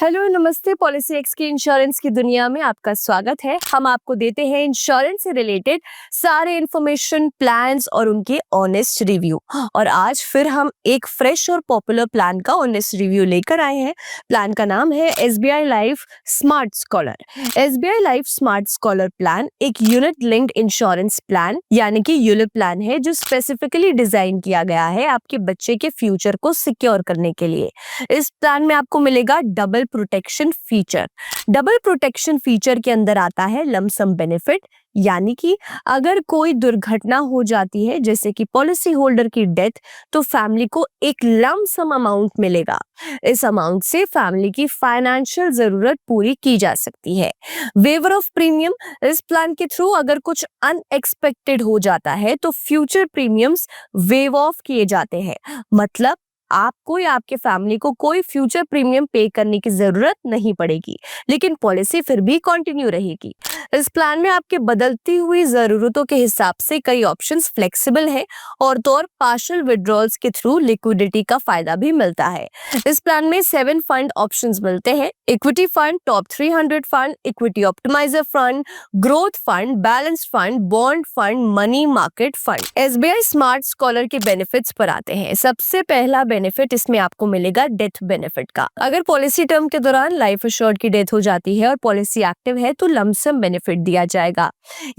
Hello नमस्ते। Policy x की insurance की दुनिया में आपका स्वागत है। हम आपको देते हैं इंश्योरेंस से रिलेटेड सारे इंफॉर्मेशन, प्लान्स और उनके ऑनेस्ट रिव्यू। और आज फिर हम एक फ्रेश और पॉपुलर प्लान का ऑनेस्ट रिव्यू लेकर आए हैं। प्लान का नाम है SBI life smart scholar. SBI life smart scholar plan एक यूनिट लिंक्ड इंश्योरेंस प्लान यानी कि यूलिप प्लान है जो स्पेसिफिकली डिजाइन किया गया है आपके बच्चे के फ्यूचर को सिक्योर करने के लिए। इस प्लान में आपको मिलेगा double protection feature. Double protection feature के अंदर आता है लमसम बेनिफिट, यानी कि अगर कोई दुर्घटना हो जाती है जैसे कि पॉलिसी होल्डर की डेथ, तो फैमिली को एक लमसम अमाउंट मिलेगा। इस अमाउंट से फैमिली की फाइनेंशियल जरूरत पूरी की जा सकती है। वेवर ऑफ प्रीमियम, इस प्लान के थ्रू अगर कुछ अनएक्सपेक्टेड हो जाता है तो फ्यूचर प्रीमियम्स वेव ऑफ किए जाते हैं। मतलब आपको या आपके फैमिली को कोई फ्यूचर प्रीमियम पे करने की जरूरत नहीं पड़ेगी, लेकिन पॉलिसी फिर भी कंटिन्यू रहेगी। इस प्लान में आपके बदलती हुई जरूरतों के हिसाब से कई ऑप्शंस फ्लेक्सिबल है और तो और पार्शियल विड्रॉल्स के थ्रू लिक्विडिटी का फायदा भी मिलता है। इस प्लान में 7 फंड ऑप्शंस मिलते हैं: equity fund, top 300 fund, equity optimiser fund, growth fund, balance fund, bond fund, money market fund. SBI smart scholar के बेनिफिट्स पर आते हैं। सबसे पहला बेनिफिट इसमें आपको मिलेगा डेथ बेनिफिट का। अगर पॉलिसी टर्म के दौरान लाइफ एश्योर्ड की डेथ हो जाती है और पॉलिसी एक्टिव है तो लमसम बेनिफिट दिया जाएगा।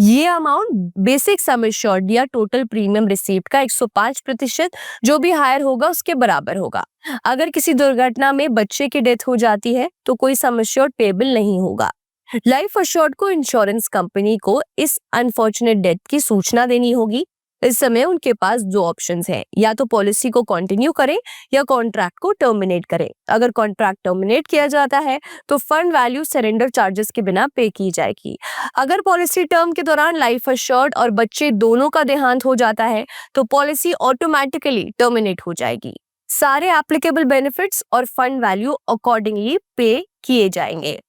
ये अमाउंट बेसिक सम एश्योर्ड या टोटल प्रीमियम रिसीव्ड का 105% जो भी हायर होगा उसके बराबर होगा। अगर किसी दुर्घटना में बच्चे की डेथ हो जाती है तो कोई सम एश्योर्ड पेबल नहीं होगा। लाइफ एश्योर्ड को इंश्योरेंस कंपनी को इस अनफॉर्चुनेट डेथ की सूचना देनी होगी। इस समय उनके पास 2 ऑप्शंस हैं, या तो पॉलिसी को कंटिन्यू करें या कॉन्ट्रैक्ट को टर्मिनेट करें। अगर कॉन्ट्रैक्ट टर्मिनेट किया जाता है तो फंड वैल्यू सरेंडर चार्जेस के बिना पे की जाएगी। अगर पॉलिसी टर्म के दौरान लाइफ एश्योर्ड और बच्चे दोनों का देहांत हो जाता है तो पॉलिसी ऑटोमेटिकली टर्मिनेट हो जाएगी। सारे एप्लीकेबल बेनिफिट्स और फंड वैल्यू अकॉर्डिंगली पे किए जाएंगे।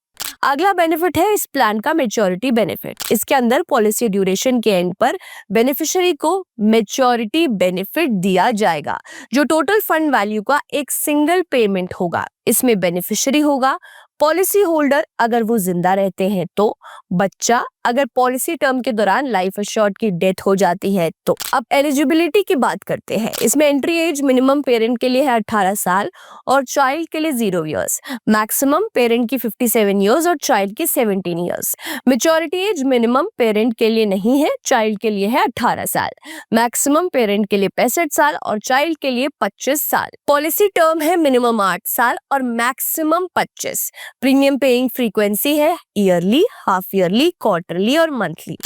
अगला बेनिफिट है इस प्लान का मैच्योरिटी बेनिफिट। इसके अंदर पॉलिसी ड्यूरेशन के एंड पर बेनिफिशियरी को मैच्योरिटी बेनिफिट दिया जाएगा जो टोटल फंड वैल्यू का एक सिंगल पेमेंट होगा। इसमें बेनिफिशियरी होगा पॉलिसी होल्डर अगर वो जिंदा रहते हैं तो, बच्चा अगर पॉलिसी टर्म के दौरान लाइफ एश्योर्ड की डेथ हो जाती है तो। अब एलिजिबिलिटी की बात करते हैं। इसमें एंट्री एज मिनिमम पेरेंट के लिए है 18 साल और चाइल्ड के लिए 0 इयर्स। मैक्सिमम पेरेंट की 57 इयर्स और चाइल्ड की 17 years. Maturity age minimum parent के लिए नहीं है, चाइल्ड के लिए है 18 साल। मैक्सिमम पेरेंट के लिए 65 साल और चाइल्ड के लिए 25 साल। पॉलिसी टर्म है मिनिमम 8 साल और मैक्सिमम 25। प्रीमियम पेइंग फ्रीक्वेंसी है ईयरली, हाफ ईयरली, क्वार्टरली और monthly.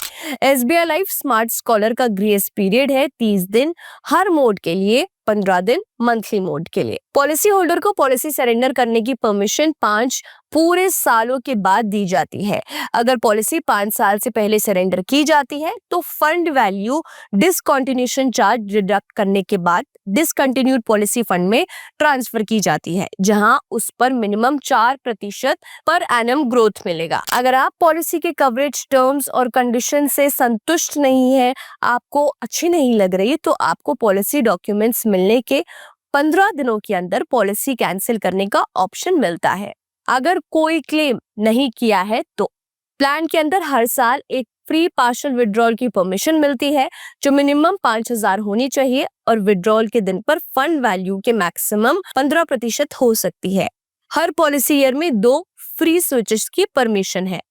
SBI life smart scholar का ग्रेस पीरियड है 30 दिन हर मोड के लिए, 15 दिन मंथली मोड के लिए। पॉलिसी होल्डर को पॉलिसी सरेंडर करने की परमिशन 5 पूरे सालों के बाद दी जाती है। अगर पॉलिसी 5 साल से पहले सरेंडर की जाती है तो fund value discontinuation charge deduct करने के बाद डिसकंटिन्यूड पॉलिसी फंड में ट्रांसफर की जाती है, जहां उस पर मिनिमम 4% पर एनम ग्रोथ मिलेगा। अगर आप पॉलिसी के कवरेज टर्म्स और कंडीशन से संतुष्ट नहीं है, आपको अच्छी नहीं लग रही, तो आपको पॉलिसी डॉक्यूमेंट्स मिलने के 15 दिनों के अंदर पॉलिसी कैंसिल करने का ऑप्शन मिलता है। अगर कोई क्लेम नहीं किया है तो प्लान के अंदर हर साल एक फ्री पार्शियल विड्रॉल की परमिशन मिलती है जो मिनिमम 5000 होनी चाहिए और विड्रॉल के दिन पर फंड वैल्यू के मैक्सिमम 15% हो सकती है। हर पॉलिसी ईयर में 2 फ्री स्विचेस की परमिशन है।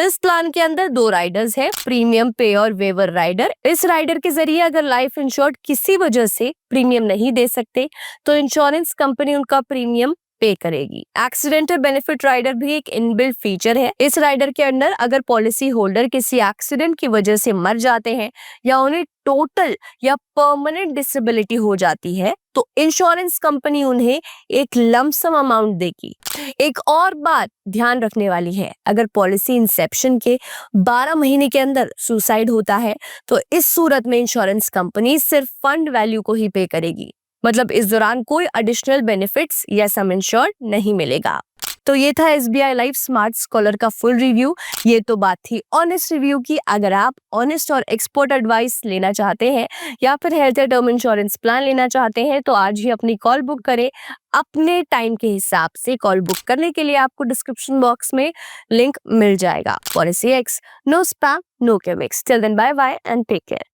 इस प्लान के अंदर 2 राइडर्स है, प्रीमियम पे और वेवर राइडर। इस राइडर के जरिए अगर लाइफ इंश्योर्ड किसी वजह से प्रीमियम नहीं दे सकते तो इंश्योरेंस कंपनी उनका प्रीमियम पे करेगी। एक्सीडेंटल बेनिफिट राइडर भी एक इनबिल्ट फीचर है। इस राइडर के अंदर अगर पॉलिसी होल्डर किसी एक्सीडेंट की वजह से मर जाते हैं या उन्हें टोटल या परमानेंट डिसेबिलिटी हो जाती है तो इंश्योरेंस कंपनी उन्हें एक लमसम अमाउंट देगी। एक और बात ध्यान रखने वाली है, अगर पॉलिसी इंसेप्शन के 12 महीने के अंदर सुसाइड होता है तो इस सूरत में इंश्योरेंस कंपनी सिर्फ फंड वैल्यू को ही पे करेगी। मतलब इस दौरान कोई एडिशनल बेनिफिट्स या सम इंश्योर्ड नहीं मिलेगा। तो ये था SBI लाइफ स्मार्ट स्कॉलर का फुल रिव्यू। ये तो बात थी ऑनेस्ट रिव्यू की। अगर आप ऑनेस्ट और एक्सपर्ट एडवाइस लेना चाहते हैं या फिर हेल्थ या टर्म इंश्योरेंस प्लान लेना चाहते हैं तो आज ही अपनी कॉल बुक करें अपने टाइम के हिसाब से। कॉल बुक करने के लिए आपको डिस्क्रिप्शन बॉक्स में लिंक मिल जाएगा। For CX, no spam, no केमिक्स। Till then bye bye and take care.